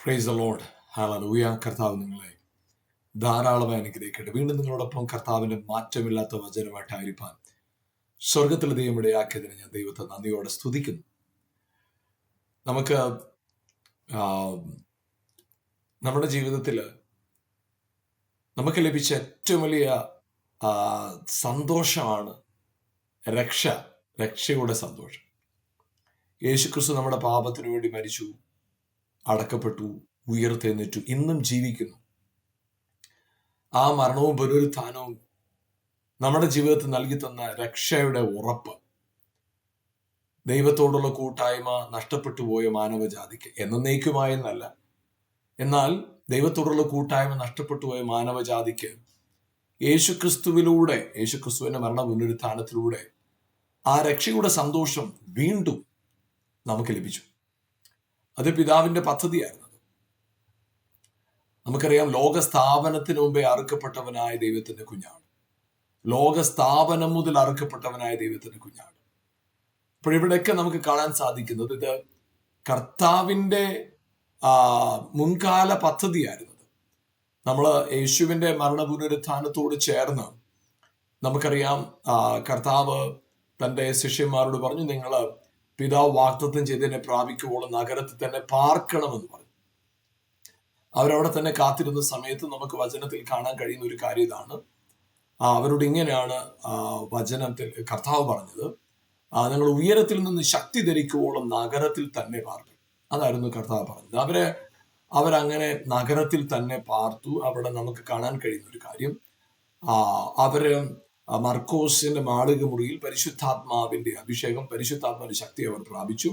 Praise the Lord. Hallelujah. കർത്താവ് നിങ്ങളെ ധാരാളമായി അനുഗ്രഹിക്കട്ടെ. വീണ്ടും നിങ്ങളോടൊപ്പം കർത്താവിന്റെ മാറ്റമില്ലാത്ത വചനമായിട്ടായിരിക്കാൻ സ്വർഗത്തിലെ ദൈവം ഇടയാക്കിയതിന് ഞാൻ ദൈവത്തെ നന്ദിയോടെ സ്തുതിക്കുന്നു. നമുക്ക് നമ്മുടെ ജീവിതത്തിൽ നമുക്ക് ലഭിച്ച ഏറ്റവും വലിയ സന്തോഷമാണ് രക്ഷയുടെ സന്തോഷം. യേശുക്രിസ്തു നമ്മുടെ പാപത്തിനു വേണ്ടി മരിച്ചു, അടക്കപ്പെട്ടു, ഉയർത്തെഴുന്നേറ്റു, ഇന്നും ജീവിക്കുന്നു. ആ മരണവും പുനരുത്ഥാനവും നമ്മുടെ ജീവിതത്തിൽ നൽകി തന്ന രക്ഷയുടെ ഉറപ്പ്, ദൈവത്തോടുള്ള കൂട്ടായ്മ നഷ്ടപ്പെട്ടു പോയ മാനവജാതിക്ക് എന്നേക്കുമായെന്നല്ല, എന്നാൽ ദൈവത്തോടുള്ള കൂട്ടായ്മ നഷ്ടപ്പെട്ടു പോയ മാനവജാതിക്ക് യേശുക്രിസ്തുവിന്റെ മരണ പുനരുത്ഥാനത്തിലൂടെ ആ രക്ഷയുടെ സന്തോഷം വീണ്ടും നമുക്ക് ലഭിച്ചു. അത് പിതാവിന്റെ പദ്ധതിയായിരുന്നത്. നമുക്കറിയാം, ലോകസ്ഥാപനത്തിന് മുമ്പേ അറുക്കപ്പെട്ടവനായ ദൈവത്തിന്റെ കുഞ്ഞാണ്. ലോകസ്ഥാപനം മുതൽ അറുക്കപ്പെട്ടവനായ ദൈവത്തിന്റെ കുഞ്ഞാണ്. അപ്പോഴിവിടെയൊക്കെ നമുക്ക് കാണാൻ സാധിക്കുന്നത് ഇത് കർത്താവിന്റെ മുൻകാല പദ്ധതിയായിരുന്നത്. നമ്മൾ യേശുവിന്റെ മരണ പുനരുത്ഥാനത്തോട് ചേർന്ന് നമുക്കറിയാം, കർത്താവ് തന്റെ ശിഷ്യന്മാരോട് പറഞ്ഞു, നിങ്ങൾ പിതാവ് വാഗ്ദത്തം ചെയ്തതിനെ പ്രാപിക്കുവോളം നഗരത്തിൽ തന്നെ പാർക്കണമെന്ന് പറഞ്ഞു. അവരവിടെ തന്നെ കാത്തിരുന്ന സമയത്ത് നമുക്ക് വചനത്തിൽ കാണാൻ കഴിയുന്ന ഒരു കാര്യം ഇതാണ്. അവരോട് ഇങ്ങനെയാണ് വചനത്തിൽ കർത്താവ് പറഞ്ഞത്, നിങ്ങൾ ഉയരത്തിൽ നിന്ന് ശക്തി ധരിക്കുവോളം നഗരത്തിൽ തന്നെ പാർക്കും. അതായിരുന്നു കർത്താവ് പറഞ്ഞത്. അവരങ്ങനെ നഗരത്തിൽ തന്നെ പാർത്തു. അവിടെ നമുക്ക് കാണാൻ കഴിയുന്ന ഒരു കാര്യം, അവര് മർക്കോസിന്റെ മാളിക മുറിയിൽ പരിശുദ്ധാത്മാവിന്റെ അഭിഷേകം, പരിശുദ്ധാത്മാവിന്റെ ശക്തി അവർ പ്രാപിച്ചു.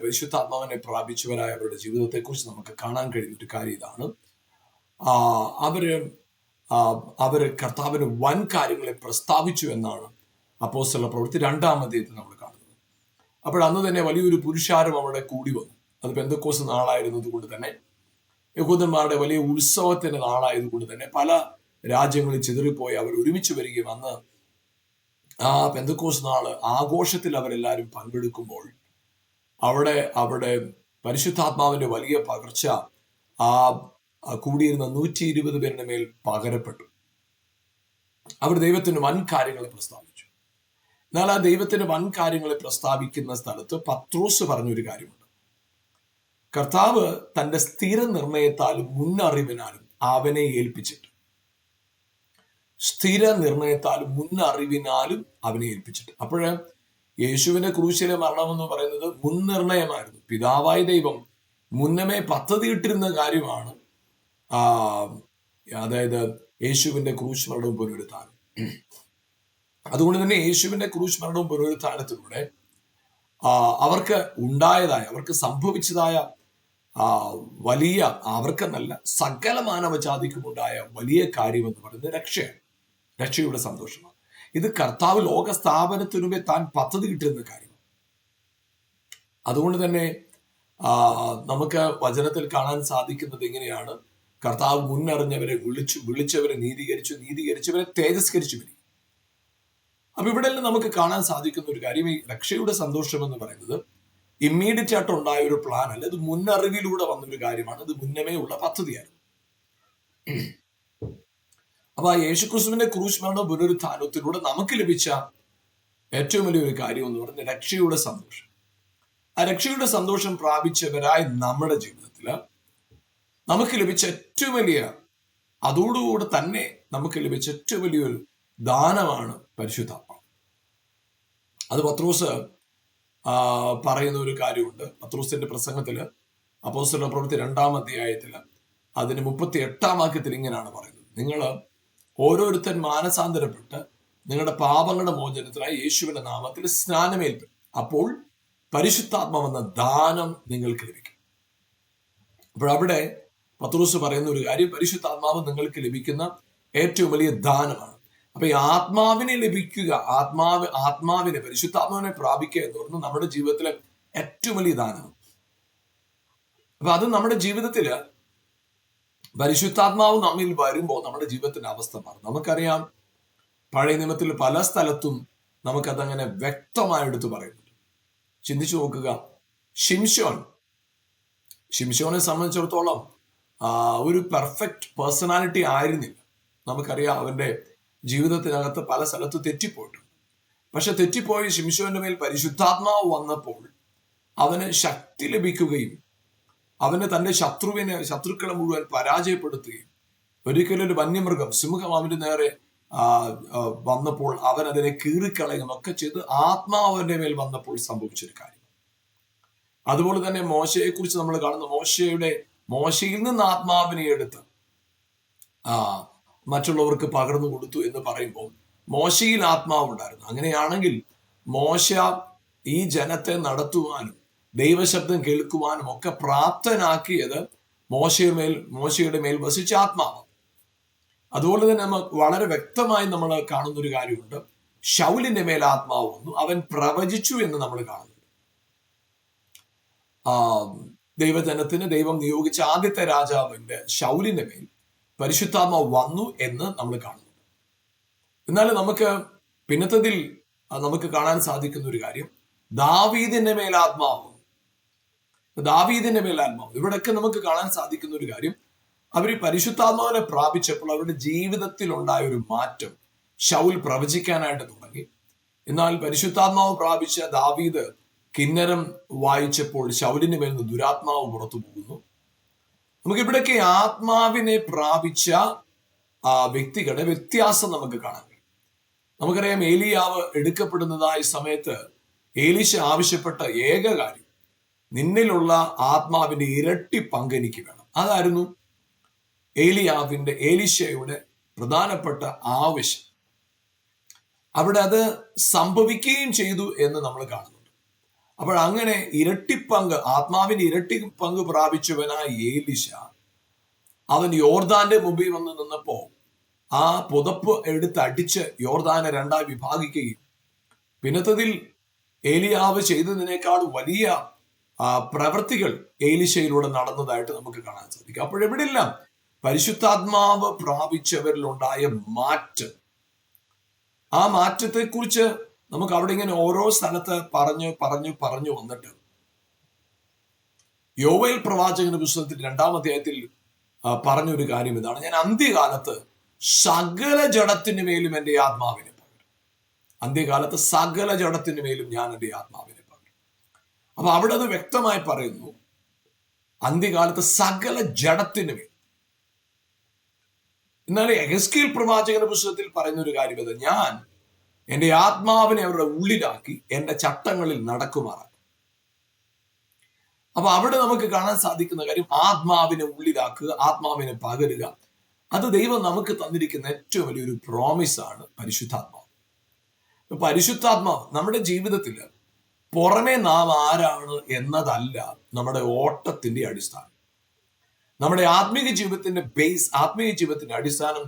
പരിശുദ്ധാത്മാവിനെ പ്രാപിച്ചവരായ അവരുടെ ജീവിതത്തെക്കുറിച്ച് നമുക്ക് കാണാൻ കഴിയുന്ന ഒരു കാര്യം ഇതാണ്. അവര് കർത്താവിന് വൻ കാര്യങ്ങളെ പ്രസ്താവിച്ചു എന്നാണ് അപ്പോസ്തല പ്രവൃത്തി 2-ാം അധ്യായത്തിൽ നമ്മൾ കാണുന്നത്. അപ്പോൾ അന്ന് തന്നെ വലിയൊരു പുരുഷാരം അവിടെ കൂടി വന്നു. അത് പെന്തക്കോസ്ത് നാളായിരുന്നത് കൊണ്ട് തന്നെ, യഹൂദന്മാരുടെ വലിയ ഉത്സവത്തിന്റെ നാളായത് കൊണ്ട് തന്നെ പല രാജ്യങ്ങളിൽ ചിതറിപ്പോയി അവർ ഒരുമിച്ച് വരികയും അന്ന് ആ പെന്തക്കോസ്ത് നാള് ആഘോഷത്തിൽ അവരെല്ലാവരും പങ്കെടുക്കുമ്പോൾ അവിടെ പരിശുദ്ധാത്മാവിന്റെ വലിയ പകർച്ച കൂടിയിരുന്ന 120 പേരുടെ മേൽ പകരപ്പെട്ടു. അവർ ദൈവത്തിന് വൻ കാര്യങ്ങളെ പ്രസ്താവിച്ചു. എന്നാൽ ആ ദൈവത്തിന് വൻ കാര്യങ്ങളെ പ്രസ്താവിക്കുന്ന സ്ഥലത്ത് പത്രോസ് പറഞ്ഞൊരു കാര്യമുണ്ട്. കർത്താവ് തന്റെ സ്ഥിര നിർണയത്താലും മുന്നറിവിനാലും അവനെ ഏൽപ്പിച്ചിട്ട്, അപ്പോഴ് യേശുവിന്റെ ക്രൂശിലെ മരണം എന്ന് പറയുന്നത് മുൻനിർണയമായിരുന്നു. പിതാവായ ദൈവം മുന്നമേ പദ്ധതി ഇട്ടിരുന്ന കാര്യമാണ്. അതായത് യേശുവിന്റെ ക്രൂശ് മരണവും പുനരുത്ഥാനം. അതുകൊണ്ട് തന്നെ യേശുവിന്റെ ക്രൂശ് മരണവും പുനരുത്ഥാനത്തിലൂടെ അവർക്ക് സംഭവിച്ചതായ വലിയ, അവർക്കെന്നല്ല സകല മാനവജാതിക്കും ഉണ്ടായ വലിയ കാര്യം എന്ന് പറയുന്നത് രക്ഷയുടെ സന്തോഷമാണ്. ഇത് കർത്താവ് ലോകസ്ഥാപനത്തിനു മുമ്പേ താൻ പദ്ധതി കിട്ടുന്ന കാര്യമാണ്. അതുകൊണ്ട് തന്നെ നമുക്ക് വചനത്തിൽ കാണാൻ സാധിക്കുന്നത് എങ്ങനെയാണ്, കർത്താവ് മുന്നറിഞ്ഞവരെ വിളിച്ചവരെ നീതീകരിച്ചവരെ തേജസ്കരിച്ചു വരിക. അപ്പൊ ഇവിടെ നമുക്ക് കാണാൻ സാധിക്കുന്ന ഒരു കാര്യം, ഈ രക്ഷയുടെ സന്തോഷം എന്ന് പറയുന്നത് ഇമ്മീഡിയറ്റ് ആയിട്ട് ഉണ്ടായ ഒരു പ്ലാൻ അല്ല, ഇത് മുന്നറിവിലൂടെ വന്നൊരു കാര്യമാണ്. ഇത് മുന്നമേ ഉള്ള പദ്ധതിയായിരുന്നു. അപ്പൊ ആ യേശുക്രിസ്തുവിന്റെ ക്രൂശ് മരണ പുനരുത്ഥാനത്തിലൂടെ നമുക്ക് ലഭിച്ച ഏറ്റവും വലിയൊരു കാര്യം എന്ന് പറയുന്നത് രക്ഷയുടെ സന്തോഷം. ആ രക്ഷയുടെ സന്തോഷം പ്രാപിച്ചവരായ നമ്മുടെ ജീവിതത്തില് നമുക്ക് ലഭിച്ച ഏറ്റവും വലിയ, അതോടുകൂടെ തന്നെ നമുക്ക് ലഭിച്ച ഏറ്റവും വലിയൊരു ദാനമാണ് പരിശുദ്ധാത്മാവ്. അത് പത്രോസ് പറയുന്ന ഒരു കാര്യമുണ്ട്. പത്രോസിന്റെ പ്രസംഗത്തില് അപ്പോസ്തല പ്രവൃത്തി 2-ാം അധ്യായത്തില് അതിന് 38-ാം വാക്യത്തിൽ ഇങ്ങനെയാണ് പറയുന്നത്, നിങ്ങൾ ഓരോരുത്തൻ മാനസാന്തരപ്പെട്ട് നിങ്ങളുടെ പാപങ്ങളുടെ മോചനത്തിനായി യേശുവിന്റെ നാമത്തിൽ സ്നാനമേൽപ്പി, അപ്പോൾ പരിശുദ്ധാത്മാവെന്ന ദാനം നിങ്ങൾക്ക് ലഭിക്കും. അപ്പോഴവിടെ പത്രോസ് പറയുന്ന ഒരു കാര്യം, പരിശുദ്ധാത്മാവ് നിങ്ങൾക്ക് ലഭിക്കുന്ന ഏറ്റവും വലിയ ദാനമാണ്. അപ്പൊ ഈ ആത്മാവിനെ ലഭിക്കുക, ആത്മാവിനെ പരിശുദ്ധാത്മാവിനെ പ്രാപിക്കുക എന്ന് പറയുന്നത് നമ്മുടെ ജീവിതത്തിലെ ഏറ്റവും വലിയ ദാനമാണ്. അപ്പൊ അത് നമ്മുടെ ജീവിതത്തില് പരിശുദ്ധാത്മാവ് നമ്മിൽ വരുമ്പോൾ നമ്മുടെ ജീവിതത്തിന്റെ അവസ്ഥ മാറും. നമുക്കറിയാം, പഴയ നിയമത്തിൽ പല സ്ഥലത്തും നമുക്കതങ്ങനെ വ്യക്തമായി എടുത്തു പറയുന്നുണ്ട്. ചിന്തിച്ചു നോക്കുക, ശിംശോൻ ശിംശോനെ സംബന്ധിച്ചിടത്തോളം ഒരു പെർഫെക്റ്റ് പേഴ്സണാലിറ്റി ആയിരുന്നില്ല. നമുക്കറിയാം അവന്റെ ജീവിതത്തിനകത്ത് പല സ്ഥലത്ത് തെറ്റിപ്പോയിട്ടുണ്ട്. പക്ഷെ തെറ്റിപ്പോയി ശിംശോന്റെ മേൽ പരിശുദ്ധാത്മാവ് വന്നപ്പോൾ അവന് ശക്തി ലഭിക്കുകയും അവന് തന്റെ ശത്രുക്കളെ മുഴുവൻ പരാജയപ്പെടുത്തുകയും ഒരിക്കലും ഒരു വന്യമൃഗം സിംഹം അവന്റെ നേരെ വന്നപ്പോൾ അവൻ അതിനെ കീറിക്കളയും ഒക്കെ ചെയ്ത് ആത്മാവിന്റെ മേൽ വന്നപ്പോൾ സംഭവിച്ചൊരു കാര്യം. അതുപോലെ തന്നെ മോശയെ കുറിച്ച് നമ്മൾ കാണുന്നു. മോശയിൽ നിന്ന് ആത്മാവിനെ എടുത്ത് മറ്റുള്ളവർക്ക് പകർന്നു കൊടുത്തു എന്ന് പറയുമ്പോൾ മോശയിൽ ആത്മാവുണ്ടായിരുന്നു. അങ്ങനെയാണെങ്കിൽ മോശ ഈ ജനത്തെ നടത്തുവാനും ദൈവശബ്ദം കേൾക്കുവാനും ഒക്കെ പ്രാപ്തനാക്കിയത് മോശയുടെ മേൽ വസിച്ച ആത്മാവ്. അതുപോലെ തന്നെ നമുക്ക് വളരെ വ്യക്തമായി നമ്മൾ കാണുന്ന ഒരു കാര്യമുണ്ട്. ശൗലിന്റെ മേൽ ആത്മാവ് വന്നു, അവൻ പ്രവചിച്ചു എന്ന് നമ്മൾ കാണുന്നു. ദൈവജനത്തിന് ദൈവം നിയോഗിച്ച ആദ്യത്തെ രാജാവിന്റെ ശൗലിന്റെ മേൽ പരിശുദ്ധാത്മാവ് വന്നു എന്ന് നമ്മൾ കാണുന്നു. എന്നാൽ നമുക്ക് പിന്നത്തതിൽ നമുക്ക് കാണാൻ സാധിക്കുന്ന ഒരു കാര്യം, ദാവീദിന്റെ മേൽ ആത്മാവ്. ഇവിടെയൊക്കെ നമുക്ക് കാണാൻ സാധിക്കുന്ന ഒരു കാര്യം, അവർ പരിശുദ്ധാത്മാവിനെ പ്രാപിച്ചപ്പോൾ അവരുടെ ജീവിതത്തിൽ ഉണ്ടായ ഒരു മാറ്റം. ശൗൽ പ്രവചിക്കാനായിട്ട് തുടങ്ങി. എന്നാൽ പരിശുദ്ധാത്മാവ് പ്രാപിച്ച ദാവീദ് കിന്നരം വായിച്ചപ്പോൾ ശൗലിന്റെ മേൽ നിന്ന് ദുരാത്മാവ് പുറത്തു പോകുന്നു. നമുക്കിവിടേക്ക് ആത്മാവിനെ പ്രാപിച്ച വ്യക്തികളുടെ വ്യത്യാസം നമുക്ക് കാണാൻ കഴിയും. നമുക്കറിയാം, ഏലിയാവ് എടുക്കപ്പെടുന്നതായ സമയത്ത് ഏലീശ ആവശ്യപ്പെട്ട ഏക കാര്യം, നിന്നിലുള്ള ആത്മാവിന്റെ ഇരട്ടി പങ്ക് എനിക്ക് വേണം. അതായിരുന്നു ഏലീശയുടെ പ്രധാനപ്പെട്ട ആവശ്യം. അവിടെ അത് സംഭവിക്കുകയും ചെയ്തു എന്ന് നമ്മൾ കാണുന്നുണ്ട്. അപ്പോൾ അങ്ങനെ ഇരട്ടിപ്പങ്ക്, ആത്മാവിന്റെ ഇരട്ടി പങ്ക് പ്രാപിച്ചവനായ ഏലീശ അവൻ യോർദാന്റെ മുമ്പിൽ വന്ന് നിന്നപ്പോ ആ പുതപ്പ് എടുത്ത് അടിച്ച് യോർദാനെ രണ്ടായി വിഭാഗിക്കുകയും പിന്നത്തതിൽ ഏലിയാവ് ചെയ്തതിനേക്കാൾ വലിയ പ്രവൃത്തികൾ ഏലീശയിലൂടെ നടന്നതായിട്ട് നമുക്ക് കാണാൻ സാധിക്കും. അപ്പോഴെവിടെല്ലാം പരിശുദ്ധാത്മാവ് പ്രാപിച്ചവരിലുണ്ടായ മാറ്റം, ആ മാറ്റത്തെക്കുറിച്ച് നമുക്ക് അവിടെ ഇങ്ങനെ ഓരോ സ്ഥലത്ത് പറഞ്ഞു വന്നിട്ട് യോവേൽ പ്രവാചകന്റെ പുസ്തകത്തിൽ 2-ാം അധ്യായത്തിൽ പറഞ്ഞൊരു കാര്യം ഇതാണ്, ഞാൻ അന്ത്യകാലത്ത് സകല ജഡത്തിന് മേലും എൻ്റെ ആത്മാവിനെ പകരും. അന്ത്യകാലത്ത് സകല ജഡത്തിന് മേലും ഞാൻ എൻ്റെ ആത്മാവിനെ പകരും. അപ്പൊ അവിടെ അത് വ്യക്തമായി പറയുന്നു, അന്ത്യകാലത്ത് സകല ജഡത്തിന് മേൽ. എന്നാൽ യെഹെസ്കേൽ പ്രവാചകന്റെ പുസ്തകത്തിൽ പറയുന്ന ഒരു കാര്യം ഇത്, ഞാൻ എൻ്റെ ആത്മാവിനെ അവരുടെ ഉള്ളിലാക്കി എൻ്റെ ചട്ടങ്ങളിൽ നടക്കുമാറാക്കും. അപ്പൊ അവിടെ നമുക്ക് കാണാൻ സാധിക്കുന്ന കാര്യം, ആത്മാവിനെ ഉള്ളിലാക്കുക, ആത്മാവിനെ പകരുക. അത് ദൈവം നമുക്ക് തന്നിരിക്കുന്ന ഏറ്റവും വലിയൊരു പ്രോമിസ് ആണ് പരിശുദ്ധാത്മാവ്. പരിശുദ്ധാത്മാവ് നമ്മുടെ ജീവിതത്തിൽ പുറമേ നാം ആരാണ് എന്നതല്ല നമ്മുടെ ഓട്ടത്തിന്റെ അടിസ്ഥാനം. നമ്മുടെ ആത്മീയ ജീവിതത്തിന്റെ അടിസ്ഥാനം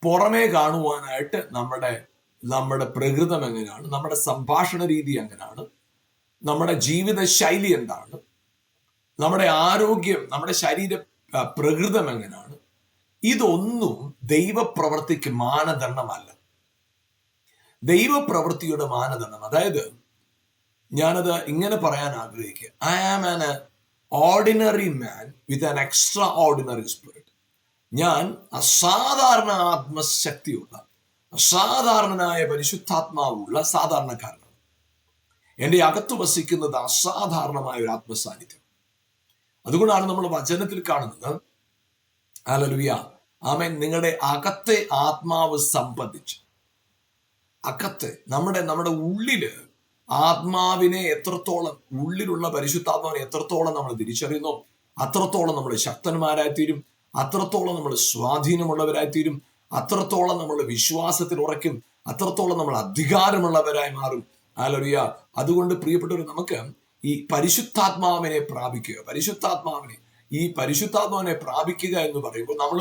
പുറമേ കാണുവാനായിട്ട് നമ്മുടെ പ്രകൃതം എങ്ങനെയാണ്, നമ്മുടെ സംഭാഷണ രീതി എങ്ങനെയാണ്, നമ്മുടെ ജീവിത ശൈലി എന്താണ്, നമ്മുടെ ആരോഗ്യം, നമ്മുടെ ശരീര പ്രകൃതം എങ്ങനെയാണ്, ഇതൊന്നും ദൈവപ്രവൃത്തിക്ക് മാനദണ്ഡമല്ല. ദൈവപ്രവൃത്തിയുടെ മാനദണ്ഡം, അതായത് ഞാനത് ഇങ്ങനെ പറയാൻ ആഗ്രഹിക്കുക, I am an ordinary man with an extraordinary spirit. ഞാൻ അസാധാരണ ആത്മശക്തിയുള്ള, അസാധാരണനായ പരിശുദ്ധാത്മാവുള്ള സാധാരണക്കാരനാണ്. എൻ്റെ അകത്ത് വസിക്കുന്നത് അസാധാരണമായ ഒരു ആത്മസാന്നിധ്യം. അതുകൊണ്ടാണ് നമ്മൾ വചനത്തിൽ കാണുന്നത്, ഹല്ലേലൂയ, ആമേൻ, നിങ്ങളുടെ അകത്തെ ആത്മാവ് സംബന്ധിച്ച്, അകത്തെ നമ്മുടെ ഉള്ളില് ആത്മാവിനെ എത്രത്തോളം, ഉള്ളിലുള്ള പരിശുദ്ധാത്മാവിനെ എത്രത്തോളം നമ്മൾ തിരിച്ചറിയുന്നു, അത്രത്തോളം നമ്മൾ ശക്തന്മാരായിത്തീരും, അത്രത്തോളം നമ്മൾ സ്വാധീനമുള്ളവരായിത്തീരും, അത്രത്തോളം നമ്മൾ വിശ്വാസത്തിൽ ഉറയ്ക്കും, അത്രത്തോളം നമ്മൾ അധികാരമുള്ളവരായി മാറും. ഹല്ലേലൂയ. അതുകൊണ്ട് പ്രിയപ്പെട്ടവർ, നമുക്ക് ഈ പരിശുദ്ധാത്മാവിനെ പ്രാപിക്കുക എന്ന് പറയുമ്പോൾ നമ്മൾ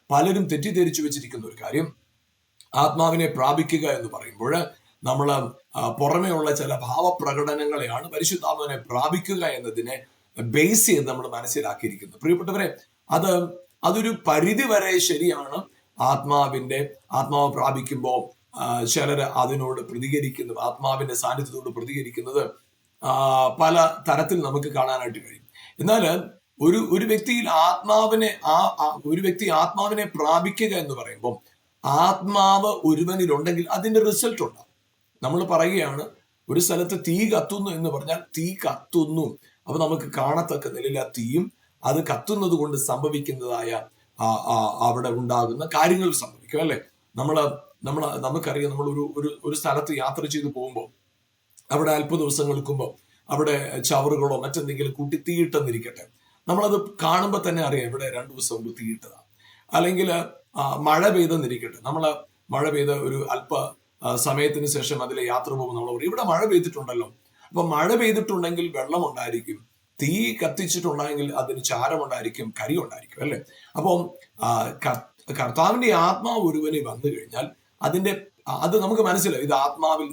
പലരും തെറ്റിദ്ധരിച്ചു വെച്ചിരിക്കുന്ന ഒരു കാര്യം, ആത്മാവിനെ പ്രാപിക്കുക എന്ന് പറയുമ്പോൾ നമ്മൾ പുറമേ ഉള്ള ചില ഭാവപ്രകടനങ്ങളെയാണ് പരിശുദ്ധാത്മാവിനെ പ്രാപിക്കുക എന്നതിനെ ബേസ് ചെയ്ത് നമ്മൾ മനസ്സിലാക്കിയിരിക്കുന്നത്. പ്രിയപ്പെട്ടവരെ, അതൊരു പരിധി വരെ ശരിയാണ്. ആത്മാവ് പ്രാപിക്കുമ്പോൾ ചിലർ അതിനോട് പ്രതികരിക്കുന്നത്, ആത്മാവിന്റെ സാന്നിധ്യത്തോട് പ്രതികരിക്കുന്നത് പല തരത്തിൽ നമുക്ക് കാണാനായിട്ട് കഴിയും. എന്നാൽ ഒരു വ്യക്തിയിൽ ഒരു വ്യക്തി ആത്മാവിനെ പ്രാപിക്കുക എന്ന് പറയുമ്പോൾ ആത്മാവ് ഒരുവനിലുണ്ടെങ്കിൽ അതിന്റെ റിസൾട്ട് ഉണ്ടാവും. നമ്മൾ പറയുകയാണ് ഒരു സ്ഥലത്ത് തീ കത്തുന്നു എന്ന് പറഞ്ഞാൽ തീ കത്തുന്നു. അപ്പൊ നമുക്ക് കാണത്തക്ക നിലയിൽ ആ തീയും അത് കത്തുന്നത് കൊണ്ട് സംഭവിക്കുന്നതായ അവിടെ ഉണ്ടാകുന്ന കാര്യങ്ങൾ സംഭവിക്കും, അല്ലെ? നമുക്കറിയാം, നമ്മൾ ഒരു സ്ഥലത്ത് യാത്ര ചെയ്ത് പോകുമ്പോൾ അവിടെ അല്പ ദിവസം നിൽക്കുമ്പോൾ അവിടെ ചവറുകളോ മറ്റെന്തെങ്കിലും കൂട്ടി തീയിട്ടെന്നിരിക്കട്ടെ, നമ്മളത് കാണുമ്പോൾ തന്നെ അറിയാം ഇവിടെ 2 ദിവസം മുമ്പ് തീയിട്ടതാണ്. അല്ലെങ്കിൽ മഴ പെയ്തെന്നിരിക്കട്ടെ, മഴ പെയ്ത ഒരു അല്പ സമയത്തിന് ശേഷം അതിലെ യാത്ര പോകുമ്പോൾ നമ്മൾ പറയും ഇവിടെ മഴ പെയ്തിട്ടുണ്ടല്ലോ. അപ്പൊ മഴ പെയ്തിട്ടുണ്ടെങ്കിൽ വെള്ളം ഉണ്ടായിരിക്കും, തീ കത്തിച്ചിട്ടുണ്ടെങ്കിൽ അതിന് ചാരമുണ്ടായിരിക്കും, കരി ഉണ്ടായിരിക്കും, അല്ലെ? അപ്പം കർത്താവിന്റെ ആത്മാവ് ഒരുവനെ വന്നു കഴിഞ്ഞാൽ അത് നമുക്ക് മനസ്സിലാവും, ഇത് ആത്മാവിൽ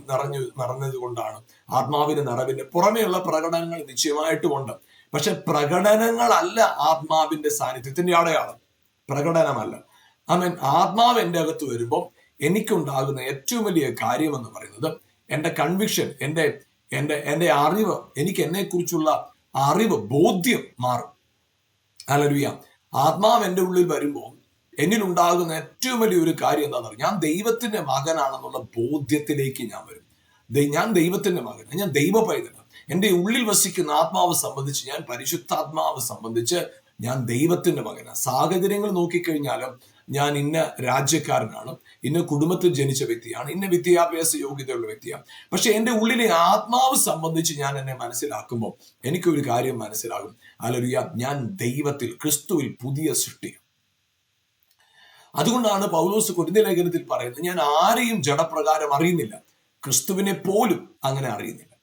നിറഞ്ഞത് കൊണ്ടാണ്. ആത്മാവിന്റെ നിറവിന്റെ പുറമെയുള്ള പ്രകടനങ്ങൾ നിശ്ചയമായിട്ടും ഉണ്ട്. പക്ഷെ പ്രകടനങ്ങളല്ല ആത്മാവിന്റെ സാന്നിധ്യത്തിന്റെ അടയാളം, പ്രകടനമല്ല. ആമേൻ. ആത്മാവ് എൻ്റെ അകത്ത് വരുമ്പോൾ എനിക്കുണ്ടാകുന്ന ഏറ്റവും വലിയ കാര്യം എന്ന് പറയുന്നത് എൻ്റെ കൺവിക്ഷൻ, എൻ്റെ അറിവ്, എനിക്ക് എന്നെ കുറിച്ചുള്ള അറിവ്, ബോധ്യം മാറും. ഹല്ലേലൂയ. ആത്മാവ് എൻ്റെ ഉള്ളിൽ വരുമ്പോൾ എന്നിലുണ്ടാകുന്ന ഏറ്റവും വലിയൊരു കാര്യം എന്താണെന്ന് പറഞ്ഞാൽ, ഞാൻ ദൈവത്തിന്റെ മകനാണെന്നുള്ള ബോധ്യത്തിലേക്ക് ഞാൻ വരും. ഞാൻ ദൈവത്തിന്റെ മകനാണ്, ഞാൻ ദൈവ പൈതലാണ്. എൻ്റെ ഉള്ളിൽ വസിക്കുന്ന ആത്മാവ് സംബന്ധിച്ച്, ഞാൻ പരിശുദ്ധാത്മാവ് സംബന്ധിച്ച് ഞാൻ ദൈവത്തിന്റെ മകനാണ്. സാഹചര്യങ്ങൾ നോക്കിക്കഴിഞ്ഞാലും ഞാൻ ഇന്ന രാജ്യക്കാരനാണ്, ഇന്ന കുടുംബത്തിൽ ജനിച്ച വ്യക്തിയാണ്, ഇന്ന വിദ്യാഭ്യാസ യോഗ്യതയുള്ള വ്യക്തിയാണ്. പക്ഷെ എൻ്റെ ഉള്ളിലെ ആത്മാവ് സംബന്ധിച്ച് ഞാൻ എന്നെ മനസ്സിലാക്കുമ്പോൾ എനിക്കൊരു കാര്യം മനസ്സിലാകും, ഹല്ലേലൂയ, ഞാൻ ദൈവത്തിൽ, ക്രിസ്തുവിൽ പുതിയ സൃഷ്ടിയാണ്. അതുകൊണ്ടാണ് പൗലോസ് കൊരിന്ത്യ ലേഖനത്തിൽ പറയുന്നത്, ഞാൻ ആരെയും ജഡപ്രകാരം അറിയുന്നില്ല, ക്രിസ്തുവിനെ പോലും അങ്ങനെ അറിയുന്നില്ല.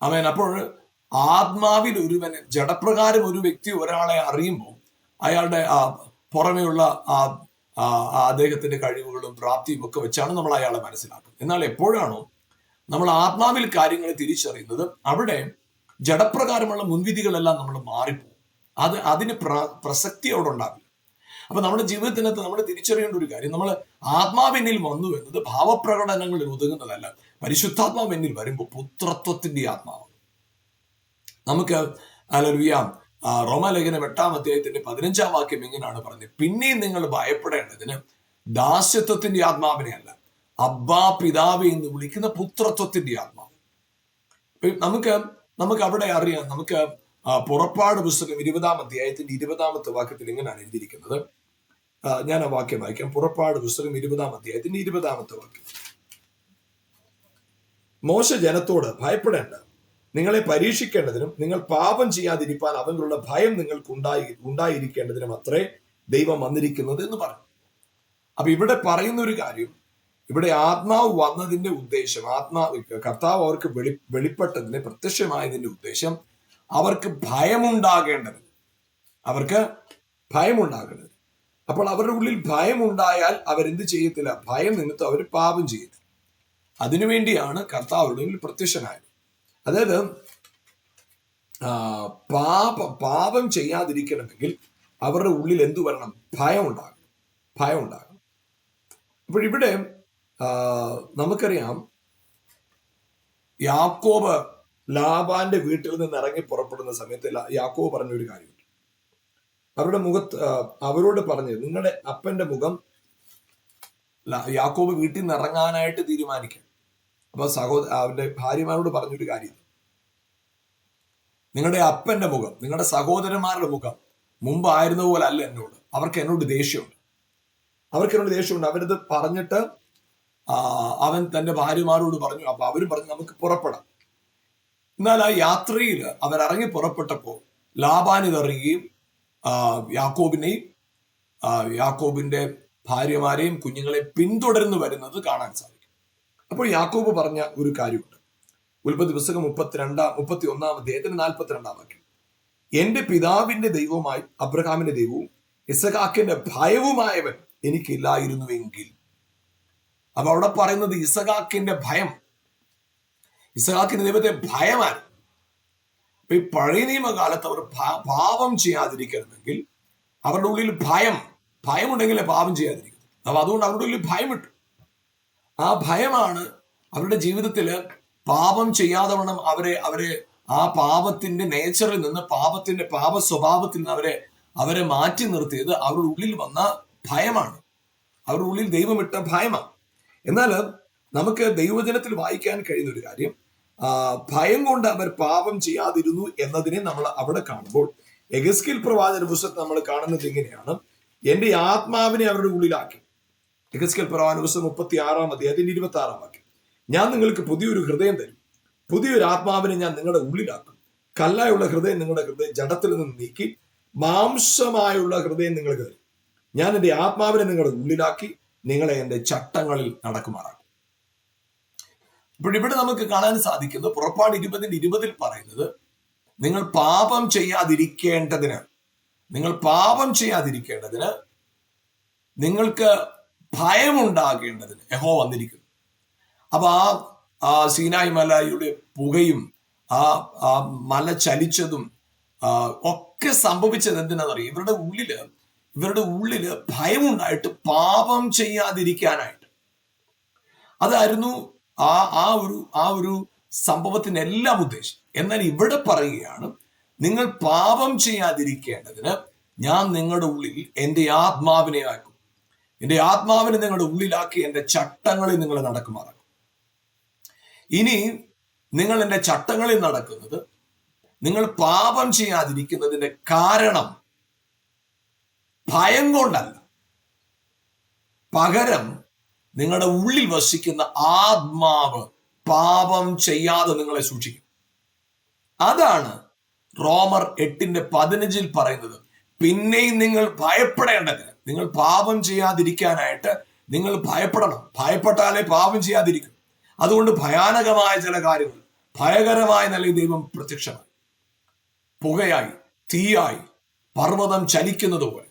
ആമേൻ. അപ്പോൾ ആത്മാവിൽ ഒരുവനെ, ജഡപ്രകാരം ഒരു വ്യക്തി ഒരാളെ അറിയുമ്പോൾ അയാളുടെ പുറമെയുള്ള അദ്ദേഹത്തിന്റെ കഴിവുകളും പ്രാപ്തിയും ഒക്കെ വെച്ചാണ് നമ്മൾ അയാളെ മനസ്സിലാക്കുന്നത്. എന്നാൽ എപ്പോഴാണോ നമ്മൾ ആത്മാവിൽ കാര്യങ്ങൾ തിരിച്ചറിയുന്നത്, അവിടെ ജഡപ്രകാരമുള്ള മുൻവിധികളെല്ലാം നമ്മൾ മാറിപ്പോകും. അതിന് പ്രസക്തി അവിടെ ഉണ്ടാവില്ല. അപ്പൊ നമ്മുടെ ജീവിതത്തിനകത്ത് നമ്മൾ തിരിച്ചറിയേണ്ട ഒരു കാര്യം, നമ്മൾ ആത്മാവെന്നിൽ വന്നു എന്നത് ഭാവപ്രകടനങ്ങളിൽ ഒതുങ്ങുന്നതല്ല. പരിശുദ്ധാത്മാവ് എന്നിൽ വരുമ്പോൾ പുത്രത്വത്തിന്റെ ആത്മാവ്. നമുക്ക് ഹല്ലേലൂയ, റോമാലേഖനം 8-ാം അധ്യായത്തിന്റെ 15-ാം വാക്യം ഇങ്ങനെയാണ് പറഞ്ഞത്, പിന്നെയും നിങ്ങൾ ഭയപ്പെടേണ്ടതിന് ദാസ്യത്വത്തിന്റെ ആത്മാവിനെ അല്ല, അബ്ബാ പിതാവേ എന്ന് വിളിക്കുന്ന പുത്രത്വത്തിന്റെ ആത്മാവ്. നമുക്ക് അവിടെ അറിയാം. നമുക്ക് പുറപ്പാട് പുസ്തകം 20-ാം അധ്യായത്തിന്റെ 20-ാമത്തെ വാക്യത്തിൽ ഇങ്ങനെയാണ് എഴുതിയിരിക്കുന്നത്. ഞാൻ ആ വാക്യം വായിക്കാം. പുറപ്പാട് പുസ്തകം 20-ാം അധ്യായത്തിന്റെ 20-ാമത്തെ വാക്യം. മോശ ജനത്തോട്, ഭയപ്പെടേണ്ട, നിങ്ങളെ പരീക്ഷിക്കേണ്ടതിനും നിങ്ങൾ പാപം ചെയ്യാതിരിക്കാൻ അവനുള്ള ഭയം നിങ്ങൾക്ക് ഉണ്ടായിരിക്കേണ്ടതിനും അത്രേ ദൈവം വന്നിരിക്കുന്നത് എന്ന് പറഞ്ഞു. അപ്പൊ ഇവിടെ പറയുന്ന ഒരു കാര്യം, ഇവിടെ ആത്മാവ് വന്നതിന്റെ ഉദ്ദേശം, കർത്താവ് അവർക്ക് വെളിപ്പെട്ടതിന്റെ പ്രത്യക്ഷമായതിന്റെ ഉദ്ദേശം അവർക്ക് ഭയമുണ്ടാകേണ്ടത്. അപ്പോൾ അവരുടെ ഉള്ളിൽ ഭയമുണ്ടായാൽ അവരെന്ത് ചെയ്യത്തില്ല? ഭയം നിമിത്തം അവർ പാപം ചെയ്യത്തില്ല. അതിനുവേണ്ടിയാണ് കർത്താവ് അവരുടെ ഉള്ളിൽ പ്രത്യക്ഷനായത്. അതായത് പാപം ചെയ്യാതിരിക്കണമെങ്കിൽ അവരുടെ ഉള്ളിൽ എന്തു വരണം? ഭയം ഉണ്ടാകണം. അപ്പോൾ ഇവിടെ നമുക്കറിയാം, യാക്കോബ് ലാബാന്റെ വീട്ടിൽ നിന്ന് ഇറങ്ങി പുറപ്പെടുന്ന സമയത്ത് യാക്കോബ് പറഞ്ഞൊരു കാര്യമുണ്ട്. അവരോട് പറഞ്ഞത്, നിങ്ങളുടെ അപ്പന്റെ മുഖം, യാക്കോബ് വീട്ടിൽ നിന്ന് ഇറങ്ങാനായിട്ട് തീരുമാനിക്കും. അപ്പൊ അവന്റെ ഭാര്യമാരോട് പറഞ്ഞൊരു കാര്യം, നിങ്ങളുടെ അപ്പന്റെ മുഖം, നിങ്ങളുടെ സഹോദരന്മാരുടെ മുഖം മുമ്പ് ആയിരുന്ന പോലെ അല്ല എന്നോട്. അവർക്ക് എന്നോട് ദേഷ്യമുണ്ട്. അവരത് പറഞ്ഞിട്ട് അവൻ തന്റെ ഭാര്യമാരോട് പറഞ്ഞു. അപ്പൊ അവരും പറഞ്ഞു, നമുക്ക് പുറപ്പെടാം. എന്നാൽ ആ യാത്രയിൽ അവരിറങ്ങി പുറപ്പെട്ടപ്പോൾ ലാബാൻ ഇതറിയുകയും യാക്കോബിന്റെ ഭാര്യമാരെയും കുഞ്ഞുങ്ങളെയും പിന്തുടർന്ന് വരുന്നത് കാണാൻ സാധിക്കും. അപ്പോൾ യാക്കോബ് പറഞ്ഞ ഒരു കാര്യമുണ്ട്. ഉൽപ്പത്തി പുസ്തകം 31-ാം അധ്യായത്തിന് 42-ാം വാക്യം, എന്റെ പിതാവിന്റെ ദൈവവുമായി അബ്രഹാമിന്റെ ദൈവവും ഇസഹാക്കിന്റെ ഭയവുമായവൻ എനിക്കില്ലായിരുന്നുവെങ്കിൽ. അപ്പൊ അവിടെ പറയുന്നത് ഇസഹാക്കിന്റെ ഭയം, ഇസഹാക്കിന്റെ ദൈവത്തെ ഭയമാണ്. അപ്പൊ ഈ പഴയ നിയമകാലത്ത് അവർ പാപം ചെയ്യാതിരിക്കണമെങ്കിൽ അവരുടെ ഉള്ളിൽ ഭയമുണ്ടെങ്കിലേ പാപം ചെയ്യാതിരിക്കും. അപ്പൊ അതുകൊണ്ട് അവരുടെ ഉള്ളിൽ ഭയമിട്ടു. ആ ഭയമാണ് അവരുടെ ജീവിതത്തിൽ പാപം ചെയ്യാതെ വണ്ണം അവരെ ആ പാപത്തിന്റെ നേച്ചറിൽ നിന്ന്, പാപ സ്വഭാവത്തിൽ നിന്ന് അവരെ മാറ്റി നിർത്തിയത് അവരുടെ ഉള്ളിൽ വന്ന ഭയമാണ്. അവരുടെ ഉള്ളിൽ ദൈവമിട്ട ഭയമാണ്. എന്നാൽ നമുക്ക് ദൈവവചനത്തിൽ വായിക്കാൻ കഴിയുന്ന ഒരു കാര്യം, ഭയം കൊണ്ട് അവർ പാപം ചെയ്യാതിരുന്നു എന്നതിനെ നമ്മൾ അവിടെ കാണുമ്പോൾ, എഗസ്കേൽ പ്രവാചന പുസ്തകത്തിൽ നമ്മൾ കാണുന്നത് ഇങ്ങനെയാണ്: എന്റെ ആത്മാവിനെ അവരുടെ ഉള്ളിലാക്കി. എഗസ്കേൽ പ്രവാചന പുസ്തകം 36 അധ്യായത്തിന്റെ 26 വാക്യം. ഞാൻ നിങ്ങൾക്ക് പുതിയൊരു ഹൃദയം തരും, പുതിയൊരു ആത്മാവിനെ ഞാൻ നിങ്ങളുടെ ഉള്ളിലാക്കും. കല്ലായുള്ള ഹൃദയം നിങ്ങളുടെ ഹൃദയം ജഡത്തിൽ നിന്ന് നീക്കി മാംസമായുള്ള ഹൃദയം നിങ്ങൾക്ക് തരും. ഞാൻ എൻ്റെ ആത്മാവിനെ നിങ്ങളുടെ ഉള്ളിലാക്കി നിങ്ങളെ എൻ്റെ ചട്ടങ്ങളിൽ നടക്കുമാറാക്കും. അപ്പോൾ ഇവിടെ നമുക്ക് കാണാൻ സാധിക്കുന്നത്, പുറപ്പാട് 20:20 പറയുന്നത്, നിങ്ങൾ പാപം ചെയ്യാതിരിക്കേണ്ടതിന് നിങ്ങൾക്ക് ഭയമുണ്ടാകേണ്ടതിന് യഹോവ വന്നിരിക്കുന്നു. അപ്പൊ ആ സീനായ് മലയുടെ പുകയും ആ മല ചലിച്ചതും ഒക്കെ സംഭവിച്ചത് എന്തിനാണെന്നറിയാം? ഇവരുടെ ഉള്ളില് ഭയമുണ്ടായിട്ട് പാപം ചെയ്യാതിരിക്കാനായിട്ട്. അതായിരുന്നു ആ ഒരു സംഭവത്തിനെല്ലാം ഉദ്ദേശം. എന്നാൽ ഇവിടെ പറയുകയാണ്, നിങ്ങൾ പാപം ചെയ്യാതിരിക്കേണ്ടതിന് ഞാൻ നിങ്ങളുടെ ഉള്ളിൽ എൻ്റെ ആത്മാവിനെ ആക്കും. എൻ്റെ ആത്മാവിനെ നിങ്ങളുടെ ഉള്ളിലാക്കി എൻ്റെ ചട്ടങ്ങളിൽ നിങ്ങൾ നടക്കുമാറാക്കും. ഇനി നിങ്ങൾ എൻ്റെ ചട്ടങ്ങളിൽ നടക്കുന്നത്, നിങ്ങൾ പാപം ചെയ്യാതിരിക്കുന്നതിന്റെ കാരണം ഭയം കൊണ്ടല്ല, പകരം നിങ്ങളുടെ ഉള്ളിൽ വസിക്കുന്ന ആത്മാവ് പാപം ചെയ്യാതെ നിങ്ങളെ സൂക്ഷിക്കും. അതാണ് റോമർ 8:15 പറയുന്നത്. പിന്നെയും നിങ്ങൾ ഭയപ്പെടേണ്ടതിന്, നിങ്ങൾ പാപം ചെയ്യാതിരിക്കാനായിട്ട് നിങ്ങൾ ഭയപ്പെടണം. ഭയപ്പെട്ടാലേ പാപം ചെയ്യാതിരിക്കും. അതുകൊണ്ട് ഭയാനകമായ ചില കാര്യങ്ങൾ, ഭയകരമായ നിലയിൽ ദൈവം പ്രത്യക്ഷമായി, പുകയായി, തീയായി, പർവ്വതം ചലിക്കുന്നത് പോലെ.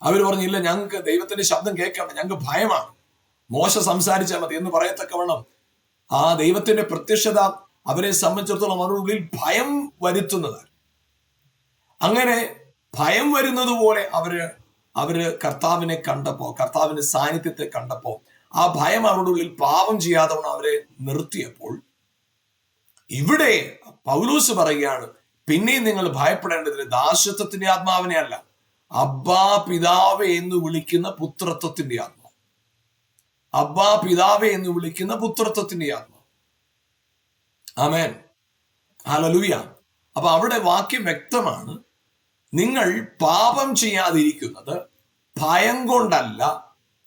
അവർ പറഞ്ഞില്ല, ഞങ്ങൾക്ക് ദൈവത്തിന്റെ ശബ്ദം കേൾക്കണം, ഞങ്ങൾക്ക് ഭയമാണ്, മോശ സംസാരിച്ചാൽ മതി എന്ന് പറയത്തക്കവണ്ണം ആ ദൈവത്തിന്റെ പ്രത്യക്ഷത അവരെ സംബന്ധിച്ചിടത്തോളം അവരുടെ ഉള്ളിൽ ഭയം വരുത്തുന്നതാണ്. അങ്ങനെ ഭയം വരുന്നത് പോലെ അവര് കർത്താവിനെ കണ്ടപ്പോ, കർത്താവിന്റെ സാന്നിധ്യത്തെ കണ്ടപ്പോ, ആ ഭയം അവരുടെ ഉള്ളിൽ പാപം ചെയ്യാത്തവണ്ണം അവരെ നിർത്തിയപ്പോൾ, ഇവിടെ പൗലോസ് പറയുകയാണ്, പിന്നെയും നിങ്ങൾ ഭയപ്പെടേണ്ടതിന് ദാസത്വത്തിന്റെ ആത്മാവിനെ അല്ല, അബ്ബാ പിതാവേ എന്ന് വിളിക്കുന്ന പുത്രത്വത്തിന്റെ ആത്മാവ്. അബ്ബാ പിതാവേ എന്ന് വിളിക്കുന്ന പുത്രത്വത്തിന്റെ ആത്മാവ്. ആമേൻ, ഹല്ലേലൂയ. അപ്പൊ അവിടെ വാക്യം വ്യക്തമാണ്, നിങ്ങൾ പാപം ചെയ്യാതിരിക്കുന്നത് ഭയം കൊണ്ടല്ല,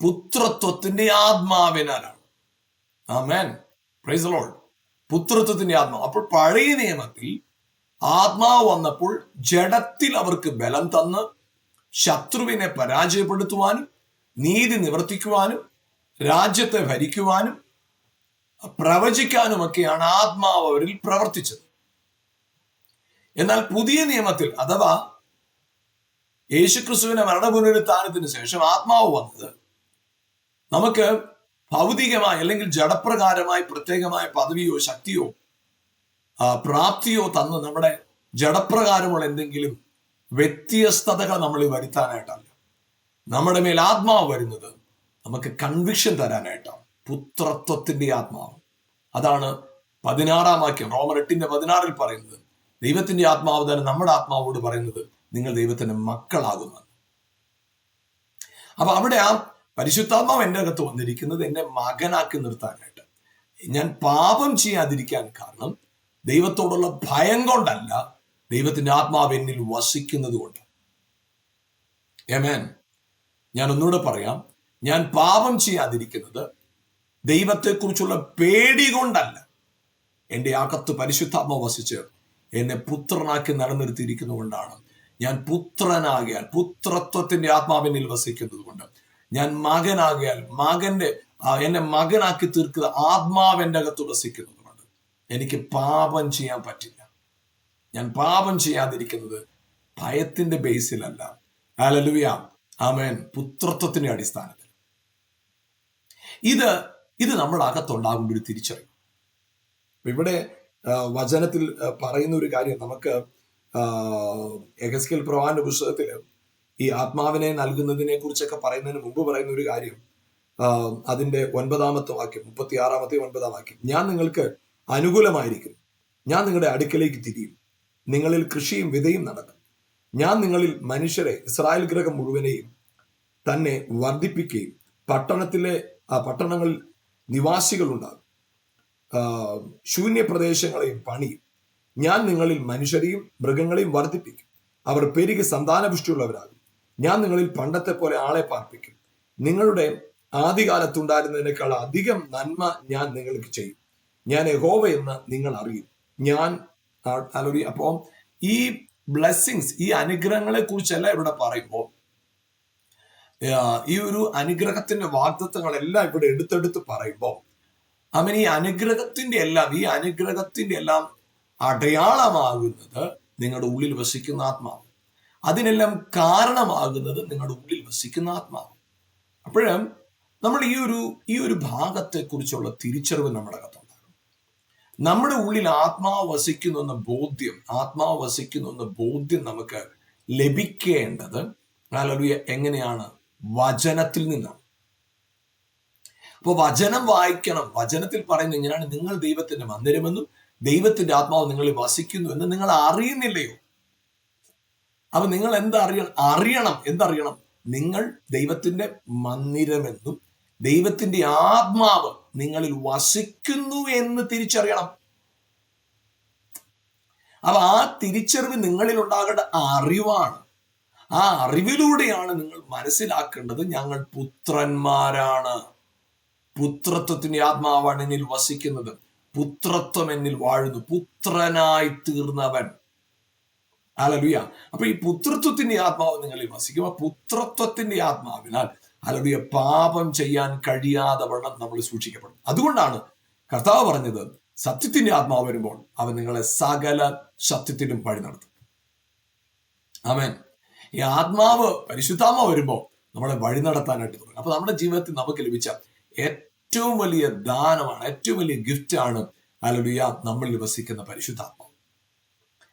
പുത്രത്വത്തിന്റെ ആത്മാവിനാലാണ്. ആമേൻ, പ്രൈസ് ദി ലോർഡ്. പുത്രത്വത്തിന്റെ ആത്മാവ്. അപ്പോൾ പഴയ നിയമത്തിൽ ആത്മാവ് വന്നപ്പോൾ ജഡത്തിൽ അവർക്ക് ബലം തന്ന് ശത്രുവിനെ പരാജയപ്പെടുത്തുവാനും നീതി നിവർത്തിക്കുവാനും രാജ്യത്തെ ഭരിക്കുവാനും പ്രവചിക്കാനുമൊക്കെയാണ് ആത്മാവ് അവരിൽ പ്രവർത്തിച്ചത്. എന്നാൽ പുതിയ നിയമത്തിൽ, അഥവാ യേശുക്രിസ്തുവിന്റെ മരണപുനരുത്ഥാനത്തിന് ശേഷം ആത്മാവ് വന്നത് നമുക്ക് ഭൗതികമായി അല്ലെങ്കിൽ ജഡപ്രകാരമായി പ്രത്യേകമായ പദവിയോ ശക്തിയോ പ്രാപ്തിയോ തന്ന് നമ്മുടെ ജഡപ്രകാരമുള്ള എന്തെങ്കിലും വ്യത്യസ്തതകൾ നമ്മൾ വരുത്താനായിട്ടല്ല. നമ്മുടെ മേൽ ആത്മാവ് വരുന്നത് നമുക്ക് കൺവിക്ഷൻ തരാനായിട്ടാണ്. പുത്രത്വത്തിന്റെ ആത്മാവ്. അതാണ് 16 വാക്യം റോമർ 8:16 പറയുന്നത്. ദൈവത്തിന്റെ ആത്മാവ് തന്നെ നമ്മുടെ ആത്മാവോട് പറയുന്നത്, നിങ്ങൾ ദൈവത്തിന്റെ മക്കളാകുന്നു. അപ്പൊ അവിടെ ആ പരിശുദ്ധാത്മാവ് എൻ്റെ അകത്ത് വന്നിരിക്കുന്നത് എന്നെ മകനാക്കി നിർത്താനായിട്ട്. ഞാൻ പാപം ചെയ്യാതിരിക്കാൻ കാരണം ദൈവത്തോടുള്ള ഭയം കൊണ്ടല്ല, ദൈവത്തിന്റെ ആത്മാവ് എന്നിൽ വസിക്കുന്നത് കൊണ്ട്. ആമേൻ. ഞാൻ ഒന്നുകൂടെ പറയാം, ഞാൻ പാപം ചെയ്യാതിരിക്കുന്നത് ദൈവത്തെക്കുറിച്ചുള്ള പേടി കൊണ്ടല്ല, എൻ്റെ അകത്ത് പരിശുദ്ധാത്മാവ് വസിച്ച് എന്നെ പുത്രനാക്കി നിലനിർത്തിയിരിക്കുന്നത് കൊണ്ടാണ്. ഞാൻ പുത്രനാകിയാൽ, പുത്രത്വത്തിന്റെ ആത്മാവിനിൽ വസിക്കുന്നത് കൊണ്ട്, ഞാൻ മകനാകിയാൽ എന്നെ മകനാക്കി തീർക്കുന്ന ആത്മാവ് എൻ്റെ അകത്ത് വസിക്കുന്നത് കൊണ്ട് എനിക്ക് പാപം ചെയ്യാൻ പറ്റില്ല. ഞാൻ പാപം ചെയ്യാതിരിക്കുന്നത് ഭയത്തിന്റെ ബേസിലല്ല, ഹല്ലേലൂയ, ആമേൻ, പുത്രത്വത്തിന്റെ അടിസ്ഥാനത്തിൽ. ഇത് നമ്മുടെ അകത്തുണ്ടാകുന്ന ഒരു തിരിച്ചറിവ്. ഇവിടെ വചനത്തിൽ പറയുന്ന ഒരു കാര്യം, നമുക്ക് യെഹെസ്കേൽ പ്രവാചകന്റെ പുസ്തകത്തിൽ ഈ ആത്മാവിനെ നൽകുന്നതിനെ കുറിച്ചൊക്കെ പറയുന്നതിന് മുമ്പ് പറയുന്ന ഒരു കാര്യം, അതിന്റെ 9-ാമത്തെ വാക്യം, 36-ാമത്തെ 9-ാം വാക്യം, ഞാൻ നിങ്ങൾക്ക് അനുകൂലമായിരിക്കും, ഞാൻ നിങ്ങളുടെ അടുക്കലേക്ക് തിരിയും, നിങ്ങളിൽ കൃഷിയും വിതയും നടക്കും. ഞാൻ നിങ്ങളിൽ മനുഷ്യരെ, ഇസ്രായേൽ ഗൃഹം മുഴുവനെയും തന്നെ വർദ്ധിപ്പിക്കുകയും പട്ടണങ്ങളിൽ നിവാസികളുണ്ടാകും, ശൂന്യ പ്രദേശങ്ങളെയും പണിയും. ഞാൻ നിങ്ങളിൽ മനുഷ്യരെയും മൃഗങ്ങളെയും വർദ്ധിപ്പിക്കും, അവർ പെരുകി സന്താനപുഷ്ടിയുള്ളവരാകും. ഞാൻ നിങ്ങളിൽ പണ്ടത്തെ പോലെ ആളെ പാർപ്പിക്കും, നിങ്ങളുടെ ആദ്യകാലത്തുണ്ടായിരുന്നതിനേക്കാൾ അധികം നന്മ ഞാൻ നിങ്ങൾക്ക് ചെയ്യും. ഞാൻ യഹോവ എന്ന് നിങ്ങൾ അറിയും. ഞാൻ അപ്പോൾ ഈ ബ്ലെസ്സിങ്സ്, ഈ അനുഗ്രഹങ്ങളെ കുറിച്ചല്ല ഇവിടെ പറയുമ്പോൾ, ഈ ഒരു അനുഗ്രഹത്തിന്റെ വാഗ്ദത്തങ്ങളെല്ലാം ഇവിടെ എടുത്തെടുത്ത് പറയുമ്പോൾ ഈ അനുഗ്രഹത്തിന്റെ എല്ലാം അടയാളമാകുന്നത് നിങ്ങളുടെ ഉള്ളിൽ വസിക്കുന്ന ആത്മാവ്. അതിനെല്ലാം കാരണമാകുന്നത് നിങ്ങളുടെ ഉള്ളിൽ വസിക്കുന്ന ആത്മാവ്. അപ്പോഴും നമ്മൾ ഈ ഒരു ഭാഗത്തെ കുറിച്ചുള്ള തിരിച്ചറിവ് നമ്മുടെ അകത്തുണ്ടാകും. നമ്മുടെ ഉള്ളിൽ ആത്മാവ് വസിക്കുന്നു എന്ന ബോധ്യം നമുക്ക് ലഭിക്കേണ്ടത് എങ്ങനെയാണ്? വചനത്തിൽ നിന്നാണ്. അപ്പോൾ വചനം വായിക്കണം. വചനത്തിൽ പറയുന്നത് ഇങ്ങനെയാണ്: നിങ്ങൾ ദൈവത്തിന്റെ മന്ദിരമെന്നും ദൈവത്തിന്റെ ആത്മാവ് നിങ്ങളിൽ വസിക്കുന്നു എന്ന് നിങ്ങൾ അറിയുന്നില്ലയോ? അപ്പൊ നിങ്ങൾ എന്തറിയണം? നിങ്ങൾ ദൈവത്തിന്റെ മന്ദിരമെന്നും ദൈവത്തിന്റെ ആത്മാവ് നിങ്ങളിൽ വസിക്കുന്നു എന്ന് തിരിച്ചറിയണം. അപ്പൊ ആ തിരിച്ചറിവ് നിങ്ങളിൽ ഉണ്ടാകേണ്ട അറിവാണ്. ആ അറിവിലൂടെയാണ് നിങ്ങൾ മനസ്സിലാക്കേണ്ടത് ഞങ്ങൾ പുത്രന്മാരാണ്. പുത്രത്വത്തിന്റെ ആത്മാവാണ് എന്നിൽ വസിക്കുന്നത്, പുത്രത്വം എന്നിൽ വാഴുന്നു, പുത്രനായി തീർന്നവൻ. ഹല്ലേലൂയ. അപ്പൊ ഈ പുത്രത്വത്തിന്റെ ആത്മാവ് നിങ്ങളിൽ വസിക്കും. ആ പുത്രത്വത്തിന്റെ ആത്മാവിനാൽ ഹല്ലേലൂയ പാപം ചെയ്യാൻ കഴിയാതെ വണ്ണം നമ്മൾ സൂക്ഷിക്കപ്പെടും. അതുകൊണ്ടാണ് കർത്താവ് പറഞ്ഞത്, സത്യത്തിന്റെ ആത്മാവ് വരുമ്പോൾ അവൻ നിങ്ങളെ സകല സത്യത്തിലും വഴി നടത്തും. ആമേൻ. ഈ പരിശുദ്ധാത്മാവ് വരുമ്പോൾ നമ്മളെ വഴി നടത്താനായിട്ട് തുടങ്ങും. അപ്പൊ നമ്മുടെ ജീവിതത്തിൽ നമുക്ക് ലഭിച്ച ഏറ്റവും വലിയ ദാനമാണ്, ഏറ്റവും വലിയ ഗിഫ്റ്റാണ് ഹല്ലേലൂയ നമ്മളിൽ വസിക്കുന്ന പരിശുദ്ധാത്മാവ്.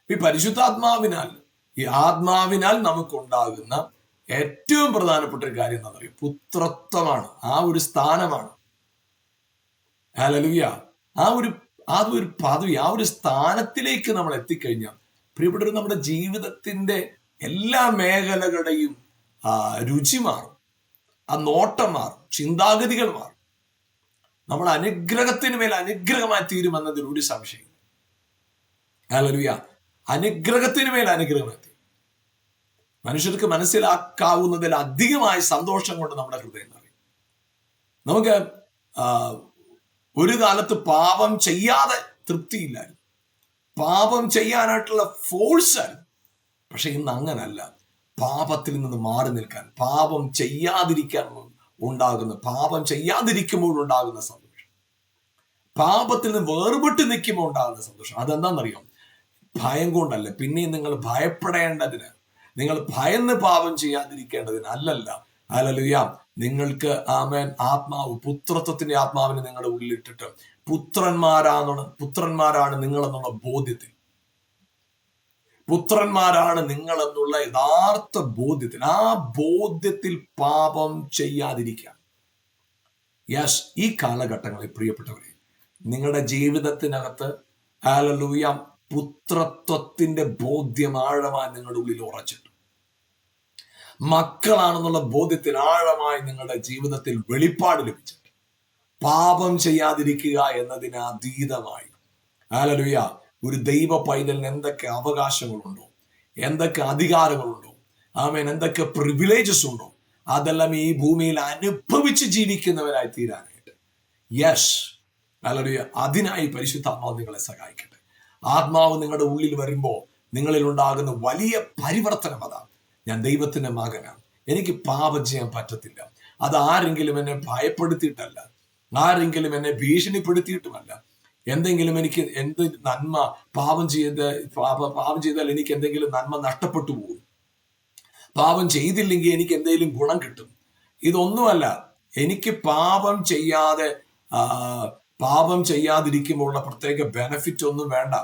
ഈ പരിശുദ്ധാത്മാവിനാൽ, ഈ ആത്മാവിനാൽ നമുക്കുണ്ടാകുന്ന ഏറ്റവും പ്രധാനപ്പെട്ട ഒരു കാര്യം എന്താ പറയുക? പുത്രത്വമാണ്. ആ ഒരു സ്ഥാനമാണ്. ഹല്ലേലൂയ. ആ ഒരു പദവി, ആ ഒരു സ്ഥാനത്തിലേക്ക് നമ്മൾ എത്തിക്കഴിഞ്ഞാൽ പ്രിയപ്പെട്ടവർ, നമ്മുടെ ജീവിതത്തിന്റെ എല്ലാ മേഖലകളുടെയും രുചി മാറും, ആ നോട്ടം മാറും, ചിന്താഗതികൾ മാറും. നമ്മൾ അനുഗ്രഹത്തിന് മേൽ അനുഗ്രഹമായി തീരുമെന്നതിൽ ഒരു സംശയം. ഹല്ലേലൂയ. അനുഗ്രഹത്തിന് മേൽ അനുഗ്രഹമായി തീരും. മനുഷ്യർക്ക് മനസ്സിലാക്കാവുന്നതിൽ അധികമായ സന്തോഷം കൊണ്ട് നമ്മുടെ ഹൃദയം നിറയും. നമുക്ക് ഒരു കാലത്ത് പാപം ചെയ്യാതെ തൃപ്തിയില്ലായിരുന്നു, പാപം ചെയ്യാനായിട്ടുള്ള ഫോഴ്സ് ആയിരുന്നു. പക്ഷെ ഇന്ന് അങ്ങനല്ല. പാപത്തിൽ നിന്ന് മാറി നിൽക്കാൻ, പാപം ചെയ്യാതിരിക്കുമ്പോൾ ഉണ്ടാകുന്ന സന്തോഷം, പാപത്തിൽ നിന്ന് വേർപെട്ട് നിൽക്കുമ്പോൾ ഉണ്ടാകുന്ന സന്തോഷം, അതെന്താണെന്നറിയാം? ഭയം കൊണ്ടല്ല. പിന്നെയും നിങ്ങൾ ഭയപ്പെടേണ്ടതിന്, നിങ്ങൾ ഭയന്ന് പാപം ചെയ്യാതിരിക്കേണ്ടതിന് അല്ലല്ല. ഹല്ലേലൂയ. നിങ്ങൾക്ക് പുത്രത്വത്തിന്റെ ആത്മാവിനെ നിങ്ങളുടെ ഉള്ളിലിട്ടിട്ട് പുത്രന്മാരാണ് നിങ്ങളെന്നുള്ള ബോധ്യത്തിൽ, പുത്രന്മാരാണ് നിങ്ങൾ എന്നുള്ള യഥാർത്ഥ ബോധ്യത്തിൽ, ആ ബോധ്യത്തിൽ പാപം ചെയ്യാതിരിക്കുക. യെസ്, ഈ കാലഘട്ടങ്ങളിൽ പ്രിയപ്പെട്ടവരെ, നിങ്ങളുടെ ജീവിതത്തിനകത്ത് ഹല്ലേലൂയ പുത്രത്വത്തിന്റെ ബോധ്യം ആഴമായി നിങ്ങളുടെ ഉള്ളിൽ ഉറച്ചിട്ടു. മക്കളാണെന്നുള്ള ബോധ്യത്തിൽ ആഴമായി നിങ്ങളുടെ ജീവിതത്തിൽ വെളിപ്പാട് ലഭിച്ചിട്ട് പാപം ചെയ്യാതിരിക്കുക എന്നതിന് അതീതമായി ഹല്ലേലൂയ ഒരു ദൈവ പൈതലിന് എന്തൊക്കെ അവകാശങ്ങളുണ്ടോ, എന്തൊക്കെ അധികാരങ്ങളുണ്ടോ, എന്തൊക്കെ പ്രിവിലേജസ് ഉണ്ടോ, അതെല്ലാം ഈ ഭൂമിയിൽ അനുഭവിച്ച് ജീവിക്കുന്നവരായി തീരാനായിട്ട് യെസ് ഹല്ലേലൂയ അതിനായി പരിശുദ്ധാത്മാവ് നിങ്ങളെ സഹായിക്കട്ടെ. ആത്മാവ് നിങ്ങളുടെ ഉള്ളിൽ വരുമ്പോൾ നിങ്ങളിൽ ഉണ്ടാകുന്ന വലിയ പരിവർത്തനം അതാണ്. ഞാൻ ദൈവത്തിന്റെ മകനാണ്, എനിക്ക് പാപം ചെയ്യാൻ പറ്റത്തില്ല. അത് ആരെങ്കിലും എന്നെ ഭയപ്പെടുത്തിയിട്ടല്ല, ആരെങ്കിലും എന്നെ ഭീഷണിപ്പെടുത്തിയിട്ടുമല്ല. എന്തെങ്കിലും എനിക്ക് എന്ത് നന്മ പാപം ചെയ്താൽ എനിക്ക് എന്തെങ്കിലും നന്മ നഷ്ടപ്പെട്ടു പോകും, പാപം ചെയ്തില്ലെങ്കിൽ എനിക്ക് എന്തെങ്കിലും ഗുണം കിട്ടും. ഇതൊന്നുമല്ല. എനിക്ക് പാപം ചെയ്യാതിരിക്കുമ്പോൾ ഉള്ള പ്രത്യേക ബെനഫിറ്റ് ഒന്നും വേണ്ട.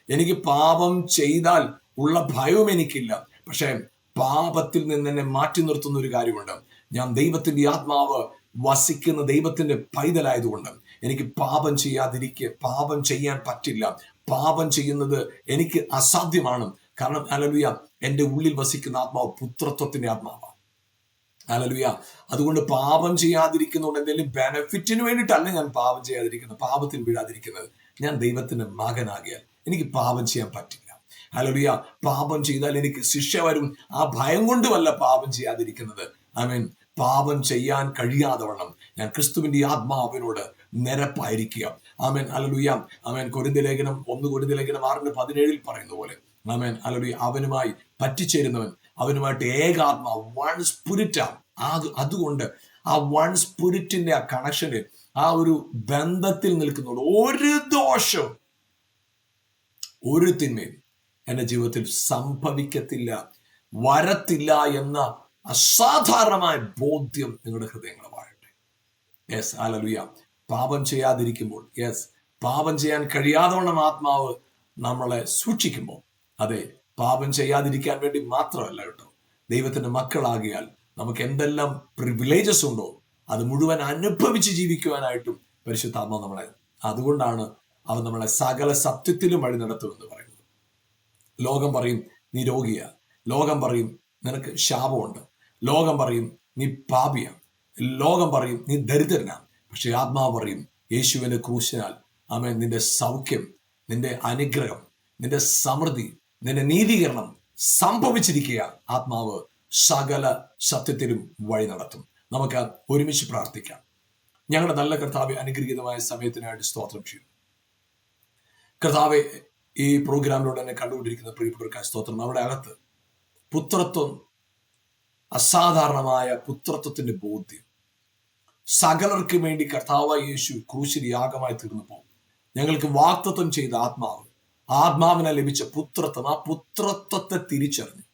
എനിക്ക് പാപം ചെയ്താൽ ഉള്ള ഭയവും എനിക്കില്ല. പക്ഷെ പാപത്തിൽ നിന്ന് എന്നെ മാറ്റി നിർത്തുന്ന ഒരു കാര്യമുണ്ട്. ഞാൻ ദൈവത്തിന്റെ ആത്മാവ് വസിക്കുന്ന ദൈവത്തിന്റെ പൈതലായതുകൊണ്ട് എനിക്ക് പാപം ചെയ്യാൻ പറ്റില്ല. പാപം ചെയ്യുന്നത് എനിക്ക് അസാധ്യമാണ്. കാരണം ഹല്ലേലൂയ, എൻ്റെ ഉള്ളിൽ വസിക്കുന്ന ആത്മാവ് പുത്രത്വത്തിന്റെ ആത്മാവാണ്. ഹല്ലേലൂയ. അതുകൊണ്ട് പാപം ചെയ്യാതിരിക്കുന്നതുകൊണ്ട് എന്തെങ്കിലും ബെനഫിറ്റിന് വേണ്ടിയിട്ടല്ല ഞാൻ പാപം ചെയ്യാതിരിക്കുന്നത്, പാപത്തിൽ വീഴാതിരിക്കുന്നത്. ഞാൻ ദൈവത്തിന്റെ മകനാകിയാൽ എനിക്ക് പാപം ചെയ്യാൻ പറ്റില്ല. ഹല്ലേലൂയ. പാപം ചെയ്താൽ എനിക്ക് ശിക്ഷ വരും, ആ ഭയം കൊണ്ടുമല്ല പാപം ചെയ്യാതിരിക്കുന്നത്. ആമേൻ. പാപം ചെയ്യാൻ കഴിയാതവണ്ണം ഞാൻ ക്രിസ്തുവിന്റെ ആത്മാവിനോട് നിരപ്പായിരിക്കുക. ആമേൻ. ഹല്ലേലൂയ. ആമേൻ. 1 കൊരിന്ത്യലേഖനം 6:17 പറയുന്ന പോലെ ആമേൻ. ഹല്ലേലൂയ. അവനുമായി പറ്റിച്ചേരുന്നവൻ അവനുമായിട്ട് ഏകാത്മാവ്, വൺ സ്പിരിറ്റാണ്. അതുകൊണ്ട് ആ വൺ സ്പിരിറ്റിന്റെ ആ കണക്ഷന്, ആ ഒരു ബന്ധത്തിൽ നിൽക്കുന്നതോട് ഒരു ദോഷവും ഒരു തിന്മയും എന്റെ ജീവിതത്തിൽ സംഭവിക്കത്തില്ല, വരത്തില്ല എന്ന അസാധാരണമായ ബോധ്യം നിങ്ങളുടെ ഹൃദയങ്ങൾ വാഴട്ടെ. Yes, hallelujah. പാപം ചെയ്യാതിരിക്കുമ്പോൾ, യെസ്, പാപം ചെയ്യാൻ കഴിയാതവണ്ണം ആത്മാവ് നമ്മളെ സൂക്ഷിക്കുമ്പോൾ, അതെ, പാപം ചെയ്യാതിരിക്കാൻ വേണ്ടി മാത്രമല്ല കേട്ടോ, ദൈവത്തിന്റെ മക്കളാകിയാൽ നമുക്ക് എന്തെല്ലാം പ്രിവിലേജസ് ഉണ്ടോ അത് മുഴുവൻ അനുഭവിച്ച് ജീവിക്കുവാനായിട്ടും പരിശുദ്ധാത്മാവ് നമ്മളെ, അതുകൊണ്ടാണ് അവൻ നമ്മളെ സകല സത്യത്തിലും വഴി നടത്തുമെന്ന് പറയുന്നത്. ലോകം പറയും നീ രോഗിയ, ലോകം പറയും നിനക്ക് ശാപമുണ്ട്, ലോകം പറയും നീ പാപിയാണ്, ലോകം പറയും നീ ദരിദ്രനാണ്. പക്ഷെ ആത്മാവ് പറയും യേശുവിന്റെ ക്രൂശിനാൽ ആമേൻ, നിന്റെ സൗഖ്യം, നിന്റെ അനുഗ്രഹം, നിന്റെ സമൃദ്ധി, നിന്റെ നീതീകരണം സംഭവിച്ചിരിക്കുക. ആത്മാവ് സകല സത്യത്തിലും വഴി നടത്തും. നമുക്ക് ഒരുമിച്ച് പ്രാർത്ഥിക്കാം. ഞങ്ങളുടെ നല്ല കർത്താവെ, അനുഗ്രഹീതമായ സമയത്തിനായിട്ട് സ്തോത്രം ചെയ്യുന്നു. കർത്താവെ, ഈ പ്രോഗ്രാമിലൂടെ എന്നെ കണ്ടുകൊണ്ടിരിക്കുന്ന പ്രിയപ്പെട്ടവർക്കായി സ്തോത്രം. നമ്മുടെ അകത്ത് പുത്രത്വം, അസാധാരണമായ പുത്രത്വത്തിന്റെ ബോധ്യം, സകലർക്ക് വേണ്ടി കർത്താവായ യേശു ക്രൂശിൽ യാഗമായി തീർന്നപ്പോൾ ഞങ്ങൾക്ക് വാഗ്ദത്തം ചെയ്ത ആത്മാവിനെ ലഭിച്ച പുത്രത്വം, ആ പുത്രത്വത്തെ തിരിച്ചറിഞ്ഞ്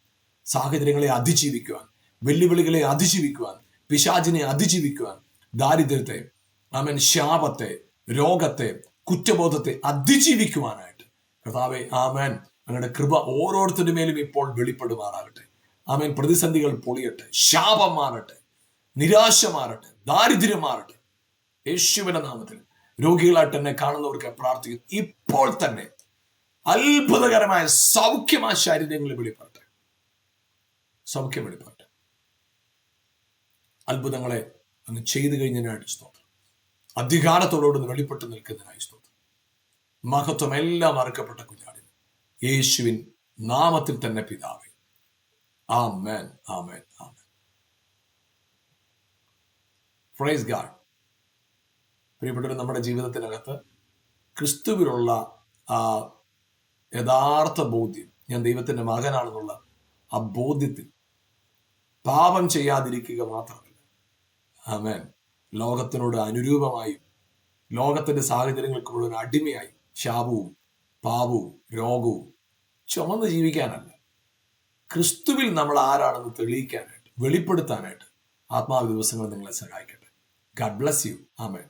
സാഹചര്യങ്ങളെ അതിജീവിക്കുവാൻ, വെല്ലുവിളികളെ അതിജീവിക്കുവാൻ, പിശാചിനെ അതിജീവിക്കുവാൻ, ദാരിദ്ര്യത്തെ, ആമേൻ, ശാപത്തെ, രോഗത്തെ, കുറ്റബോധത്തെ അതിജീവിക്കുവാനായിട്ട് കർത്താവേ, ആമേൻ, അങ്ങയുടെ കൃപ ഓരോരുത്തരുടെ മേലും ഇപ്പോൾ വെളിപ്പെടുമാറാകട്ടെ. ആമേൻ. പ്രതിസന്ധികൾ പൊളിയട്ടെ, ശാപം മാറട്ടെ, നിരാശ മാറട്ടെ, ദാരിദ്ര്യം മാറട്ടെ. യേശുവിന്റെ നാമത്തിൽ രോഗികളായിട്ട് എന്നെ കാണുന്നവർക്ക് പ്രാർത്ഥിക്കുന്നു, ഇപ്പോൾ തന്നെ അത്ഭുതകരമായ സൗഖ്യം ആ ശരീരങ്ങളിൽ വെളിപ്പെടട്ടെ, സൗഖ്യം വെളിപ്പെടട്ടെ. അത്ഭുതങ്ങളെ അങ്ങ് ചെയ്തു കഴിഞ്ഞതിനായിട്ട് സ്തോത്രം. അധികാരത്തോടുകൂടി വെളിപ്പെട്ട് നിൽക്കുന്നതിനായി സ്തോത്രം. മഹത്വം എല്ലാം അറുക്കപ്പെട്ട കുഞ്ഞാടിന് യേശുവിൻ നാമത്തിൽ തന്നെ പിതാവേ, ആമേൻ, ആമേൻ, ആമേൻ. Praise God. പ്രിയപ്പെട്ടവർ, നമ്മുടെ ജീവിതത്തിനകത്ത് ക്രിസ്തുവിലുള്ള ആ യഥാർത്ഥ ബോധ്യം, ഞാൻ ദൈവത്തിന്റെ മകനാണെന്നുള്ള ആ ബോധ്യത്തിൽ പാപം ചെയ്യാതിരിക്കുക മാത്രമല്ല, ആമേൻ, ലോകത്തിനോട് അനുരൂപമായും ലോകത്തിന്റെ സാഹചര്യങ്ങൾക്ക് മുഴുവൻ അടിമയായി ശാപവും പാപവും രോഗവും ചുമന്ന് ജീവിക്കാനല്ല, ക്രിസ്തുവിൽ നമ്മൾ ആരാണെന്ന് തെളിയിക്കാനായിട്ട്, വെളിപ്പെടുത്താനായിട്ട് ആത്മാവ് ദിവസങ്ങൾ നിങ്ങളെ സഹായിക്കട്ടെ. God bless you. ആമേൻ.